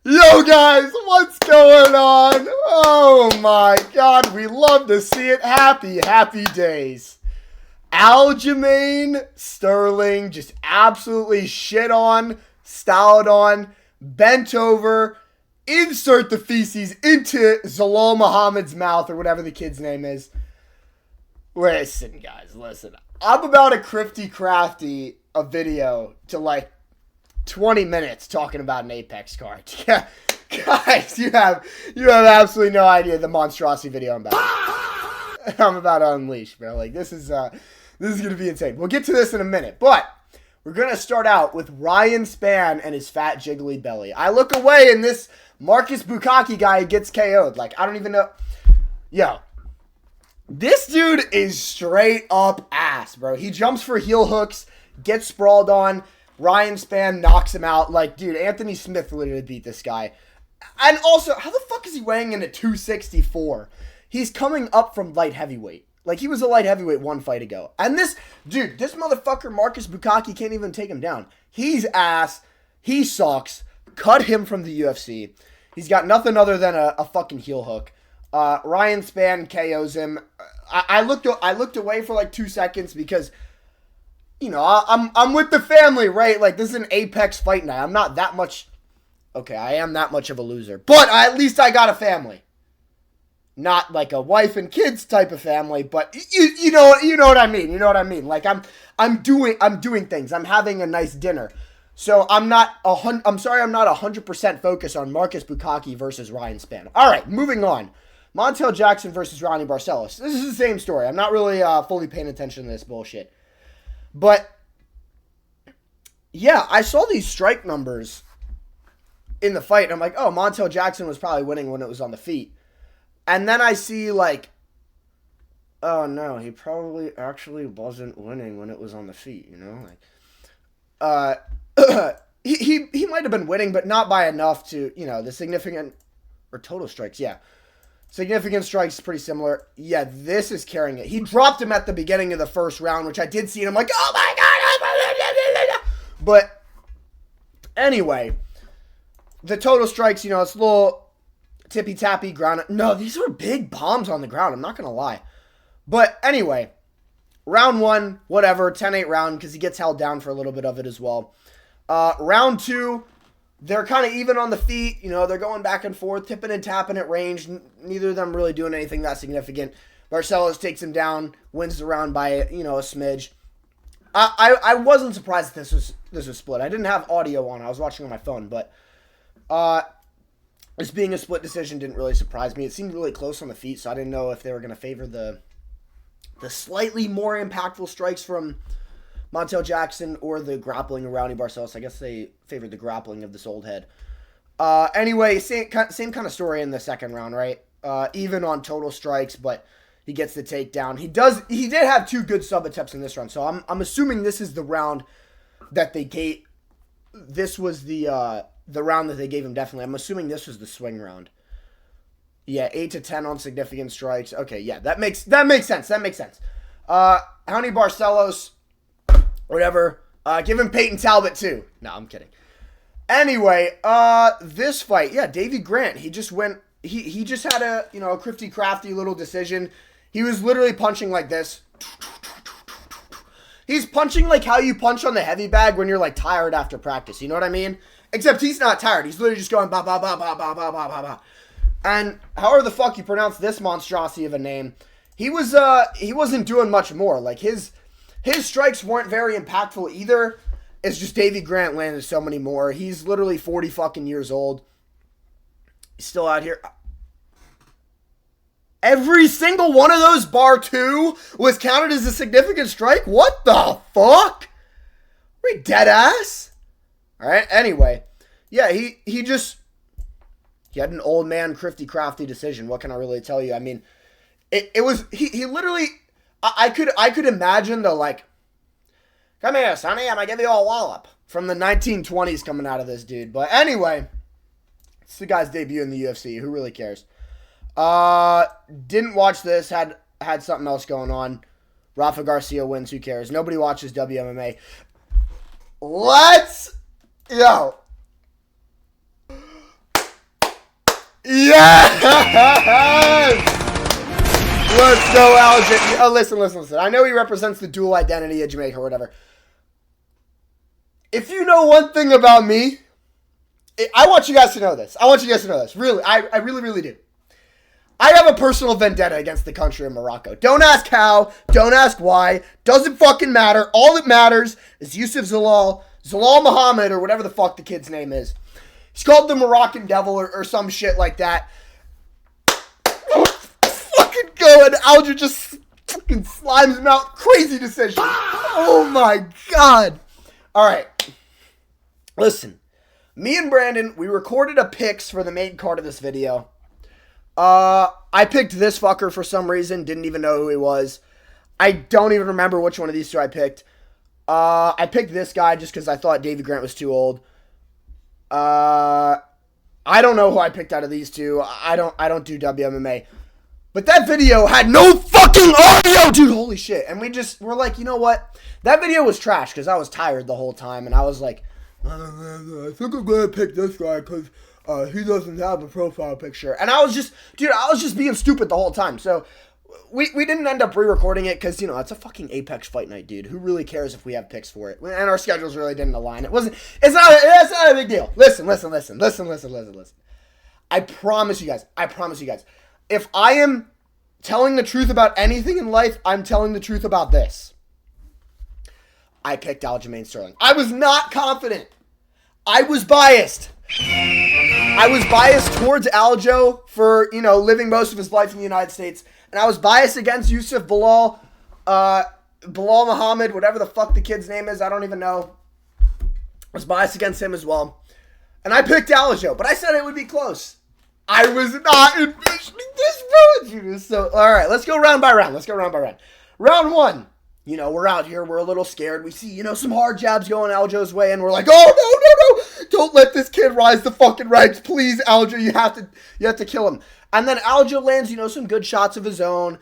Yo guys, what's going on? Oh my god, we love to see it. Happy days. Aljamain Sterling just absolutely shit on, styled on, bent over, insert the feces into Zalal Muhammad's mouth or whatever the kid's name is. Listen guys, listen. I'm about to crafty a video to like 20 minutes talking about an Apex card. Yeah, guys, you have absolutely no idea the monstrosity video I'm about to unleash, bro. Like this is gonna be insane. We'll get to this in a minute, but we're gonna start out with Ryan Spann and his fat jiggly belly. I look away and this Marcus Bukkake guy gets KO'd. Like I don't even know. Yo, this dude is straight up ass, bro. He jumps for heel hooks, gets sprawled on. Ryan Spann knocks him out. Like, dude, Anthony Smith literally beat this guy. And also, how the fuck is he weighing in at 264? He's coming up from light heavyweight. Like, he was a light heavyweight one fight ago. And this motherfucker, Marcus Bukkake, can't even take him down. He's ass. He sucks. Cut him from the UFC. He's got nothing other than a fucking heel hook. Ryan Spann KOs him. I looked away for like 2 seconds because, you know, I'm with the family, right? Like, this is an Apex fight night. I'm not that much. Okay, I am that much of a loser. But at least I got a family. Not like a wife and kids type of family, but you know what I mean. You know what I mean? Like I'm doing things. I'm having a nice dinner. So I'm not 100% focused on Marcus Bukkake versus Ryan Spann. All right, moving on. Montel Jackson versus Ronnie Barcelos. This is the same story. I'm not really fully paying attention to this bullshit. But, yeah, I saw these strike numbers in the fight, and I'm like, oh, Montel Jackson was probably winning when it was on the feet. And then I see, like, oh, no, he probably actually wasn't winning when it was on the feet, you know? Like, he might have been winning, but not by enough to, you know, the significant, or total strikes, yeah. Significant strikes, pretty similar. Yeah, this is carrying it. He dropped him at the beginning of the first round, which I did see, and I'm like, oh my god! But anyway, the total strikes, you know, it's a little tippy-tappy ground. No, these are big bombs on the ground, I'm not going to lie. But anyway, round one, whatever, 10-8 round, because he gets held down for a little bit of it as well. Round two, they're kind of even on the feet. You know, they're going back and forth, tipping and tapping at range. Neither of them really doing anything that significant. Barcelos takes him down, wins the round by, you know, a smidge. I wasn't surprised that this was split. I didn't have audio on. I was watching on my phone, but this being a split decision didn't really surprise me. It seemed really close on the feet, so I didn't know if they were going to favor the slightly more impactful strikes from Montel Jackson or the grappling of Ronnie Barcelos. I guess they favored the grappling of this old head. Anyway, same kind of story in the second round, right? Even on total strikes, but he gets the takedown. He did have two good sub attempts in this round, so I'm assuming this is the round that they gave. This was the round that they gave him, definitely. I'm assuming this was the swing round. Yeah, 8-10 on significant strikes. Okay, yeah, that makes sense. Ronnie Barcelos, whatever. Give him Peyton Talbot too. No, I'm kidding. Anyway, this fight, yeah, Davey Grant, he just went, he just had a, you know, a crafty little decision. He was literally punching like this. He's punching like how you punch on the heavy bag when you're like tired after practice. You know what I mean? Except he's not tired. He's literally just going ba ba ba ba ba ba ba ba ba. And however the fuck you pronounce this monstrosity of a name, he wasn't doing much more. Like his strikes weren't very impactful either. It's just Davey Grant landed so many more. He's literally 40 fucking years old. He's still out here. Every single one of those bar two was counted as a significant strike? What the fuck? Are we dead ass? Alright, anyway. Yeah, he had an old man crafty decision. What can I really tell you? I mean, it was, he literally, I could imagine the like, come here, Sonny, I'm gonna give you a wallop from the 1920s coming out of this dude. But anyway, it's the guy's debut in the UFC. Who really cares? Didn't watch this. Had something else going on. Rafa Garcia wins. Who cares? Nobody watches WMMA. Yo. Yes! Let's go, Aljo. Oh, listen. I know he represents the dual identity of Jamaica or whatever. If you know one thing about me, I want you guys to know this. Really, I really do. I have a personal vendetta against the country of Morocco. Don't ask how. Don't ask why. Doesn't fucking matter. All that matters is Yusuf Zalal Muhammad, or whatever the fuck the kid's name is. He's called the Moroccan Devil or some shit like that. Fucking go, and Aljo just fucking slimes him out. Crazy decision. Oh my god. Alright. Listen. Me and Brandon, we recorded a picks for the main card of this video. I picked this fucker for some reason. Didn't even know who he was. I don't even remember which one of these two I picked. I picked this guy just because I thought Davy Grant was too old. I don't know who I picked out of these two. I don't do WMMA. But that video had no fucking audio, dude. Holy shit. And we're like, you know what? That video was trash because I was tired the whole time. And I was like, I think I'm going to pick this guy because he doesn't have a profile picture. And I was just being stupid the whole time. So we didn't end up re-recording it because, it's a fucking Apex fight night, dude. Who really cares if we have picks for it? And our schedules really didn't align. It's not a big deal. Listen. I promise you guys. If I am telling the truth about anything in life, I'm telling the truth about this. I picked Aljamain Sterling. I was not confident. I was biased. Towards Aljo for, living most of his life in the United States. And I was biased against Yusuf Bilal Muhammad, whatever the fuck the kid's name is. I don't even know. I was biased against him as well. And I picked Aljo, but I said it would be close. I was not envisioning this, bro. So, all right, let's go round by round. Round one. We're out here. We're a little scared. We see, some hard jabs going Aljo's way, and we're like, oh, no. Don't let this kid rise the fucking ranks. Please, Aljo, you have to kill him. And then Aljo lands, some good shots of his own.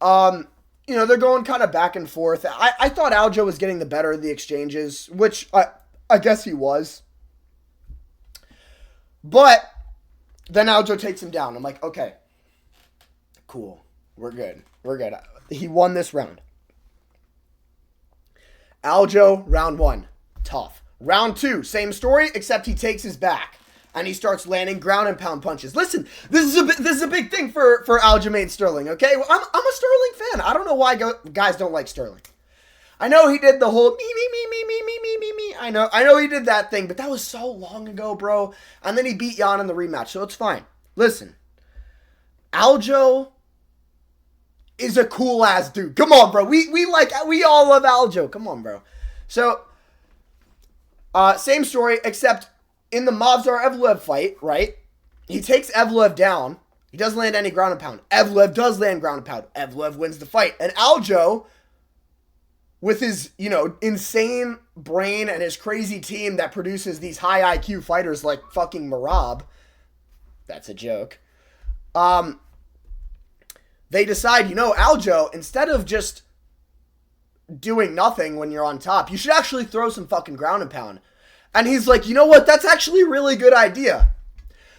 They're going kind of back and forth. I thought Aljo was getting the better of the exchanges, which I guess he was. But then Aljo takes him down. I'm like, okay, cool. We're good. He won this round. Aljo, round one, tough. Round two, same story, except he takes his back. And he starts landing ground and pound punches. Listen, this is a big thing for Aljamain Sterling, okay? Well, I'm a Sterling fan. I don't know why guys don't like Sterling. I know he did the whole me. I know he did that thing, but that was so long ago, bro. And then he beat Jan in the rematch, so it's fine. Listen, Aljo is a cool ass dude. Come on, bro. We all love Aljo. Come on, bro. So, same story, except in the Movsar Evloev fight, right? He takes Evloev down. He doesn't land any ground and pound. Evloev does land ground and pound. Evloev wins the fight. And Aljo, with his, insane brain and his crazy team that produces these high IQ fighters like fucking Marab, that's a joke, they decide, Aljo, instead of just doing nothing when you're on top, you should actually throw some fucking ground and pound. And he's like, you know what? That's actually a really good idea.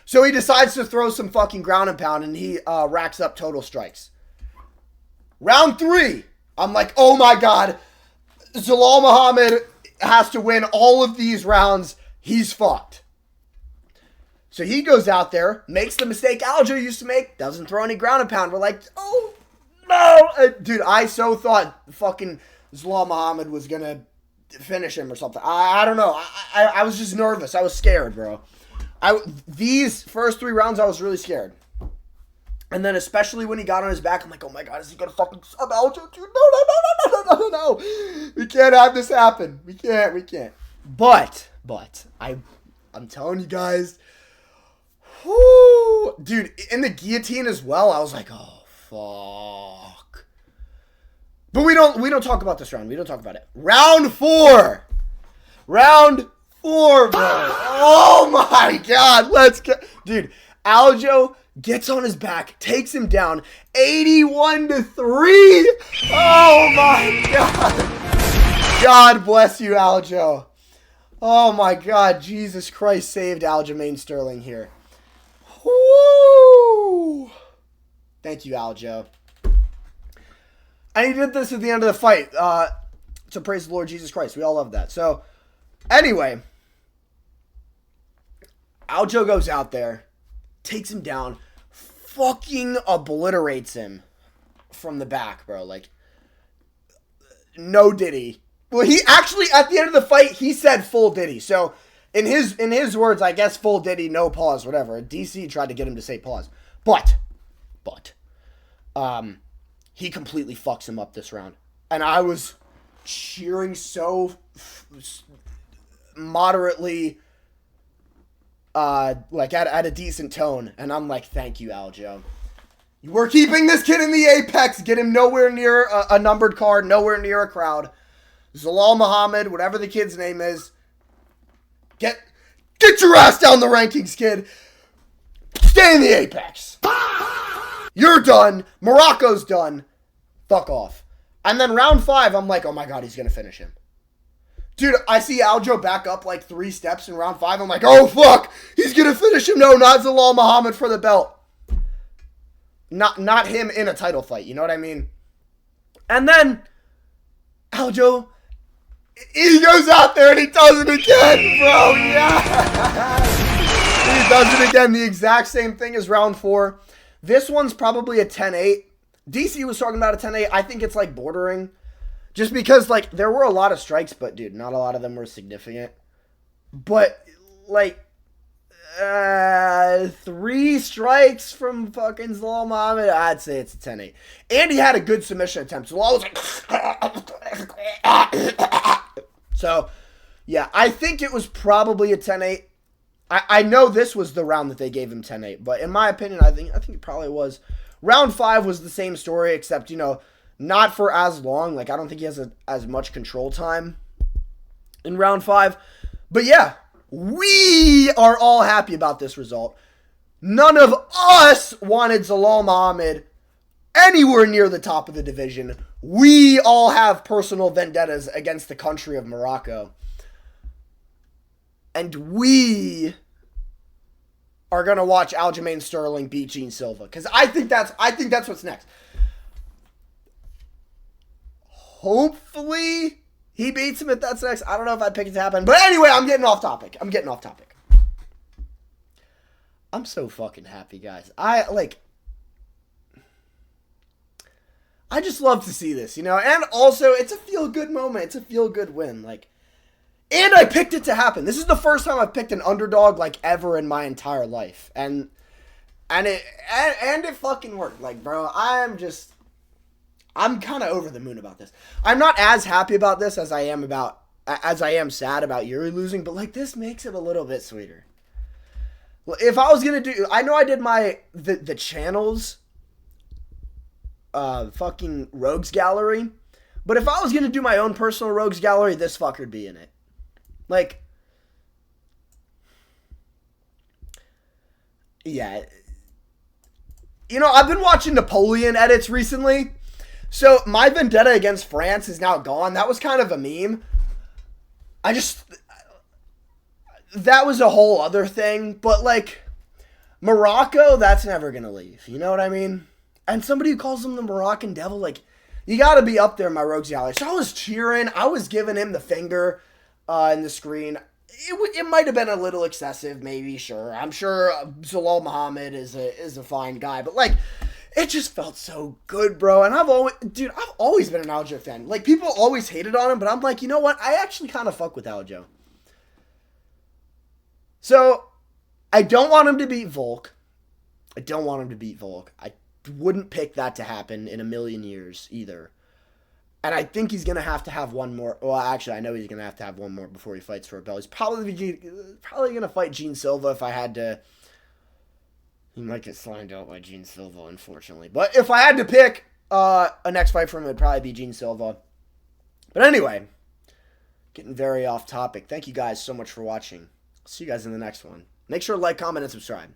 So he decides to throw some fucking ground and pound, and he racks up total strikes. Round three. I'm like, oh my god. Zalal Muhammad has to win all of these rounds. He's fucked. So he goes out there, makes the mistake Aljo used to make, doesn't throw any ground and pound. We're like, oh, no. Dude, I so thought fucking Zalal Muhammad was going to finish him or something. I don't know. I was just nervous. I was scared, bro. These first three rounds, I was really scared. And then especially when he got on his back, I'm like, oh my god, is he going to fucking sub Aljo? Dude, no. We can't have this happen. We can't. But, I'm telling you guys, whoo, dude, in the guillotine as well, I was like, oh, fuck. But we don't talk about this round. We don't talk about it. Round four, bro. Oh my god, let's go. Dude, Aljo gets on his back, takes him down, 81-3. Oh my god. God bless you, Aljo. Oh my god, Jesus Christ saved Aljamain Sterling here. Woo! Woo! Thank you, Aljo. And he did this at the end of the fight to praise the Lord Jesus Christ. We all love that. So, anyway, Aljo goes out there, takes him down, fucking obliterates him from the back, bro. Like, no Diddy. Well, he actually, at the end of the fight, he said full Diddy. So, in his words, I guess full Diddy, no pause, whatever. DC tried to get him to say pause. But, he completely fucks him up this round. And I was cheering so moderately, like at a decent tone. And I'm like, thank you, Aljo. We're keeping this kid in the apex. Get him nowhere near a numbered card, nowhere near a crowd. Zalal Muhammad, whatever the kid's name is. Get your ass down the rankings, kid. Stay in the apex. You're done. Morocco's done. Fuck off. And then round 5, I'm like, oh my god, he's going to finish him. Dude, I see Aljo back up like 3 steps in round 5. I'm like, oh fuck, he's going to finish him. No, not Zalal Muhammad for the belt. Not him in a title fight, you know what I mean? And then Aljo, he goes out there and he does it again, bro. Yeah. He does it again. The exact same thing as round 4. This one's probably a 10-8. DC was talking about a 10-8. I think it's like bordering. Just because, like, there were a lot of strikes, but, dude, not a lot of them were significant. But, like, 3 strikes from fucking Zalal Muhammad, I'd say it's a 10-8. And he had a good submission attempt. Zalal was like... So, yeah, I think it was probably a 10-8. I know this was the round that they gave him 10-8, but in my opinion, I think it probably was. Round 5 was the same story, except, you know, not for as long. Like, I don't think he has as much control time in round 5. But yeah, we are all happy about this result. None of us wanted Zalal Muhammad anywhere near the top of the division. We all have personal vendettas against the country of Morocco. And we are going to watch Aljamain Sterling beat Gene Silva. Because I think that's what's next. Hopefully he beats him if that's next. I don't know if I'd pick it to happen. But anyway, I'm getting off topic. I'm so fucking happy, guys. I just love to see this, you know? And also, it's a feel-good moment. It's a feel-good win. Like, and I picked it to happen. This is the first time I've picked an underdog, like, ever in my entire life. And it fucking worked. Like, bro, I'm kind of over the moon about this. I'm not as happy about this as I am sad about Yuri losing, but, like, this makes it a little bit sweeter. If I was going to do... I know I did the channels... fucking Rogues Gallery. But if I was going to do my own personal Rogues Gallery, this fucker'd be in it. Like, yeah. You know, I've been watching Napoleon edits recently. So, my vendetta against France is now gone. That was kind of a meme. That was a whole other thing. But, like, Morocco, that's never going to leave. You know what I mean? And somebody who calls him the Moroccan devil, like, you got to be up there in my Rogues Gallery. So I was cheering. I was giving him the finger in the screen. It might have been a little excessive, maybe, sure. I'm sure Zalal Muhammad is a fine guy. But, like, it just felt so good, bro. And I've always been an Aljo fan. Like, people always hated on him, but I'm like, you know what? I actually kind of fuck with Aljo. So, I don't want him to beat Volk. I wouldn't pick that to happen in a million years either. And I think he's going to have one more. Well, actually, I know he's going to have one more before he fights for a belt. He's probably going to fight Gene Silva if I had to. He might get slimed out by Gene Silva, unfortunately. But if I had to pick a next fight for him, it would probably be Gene Silva. But anyway, getting very off topic. Thank you guys so much for watching. See you guys in the next one. Make sure to like, comment, and subscribe.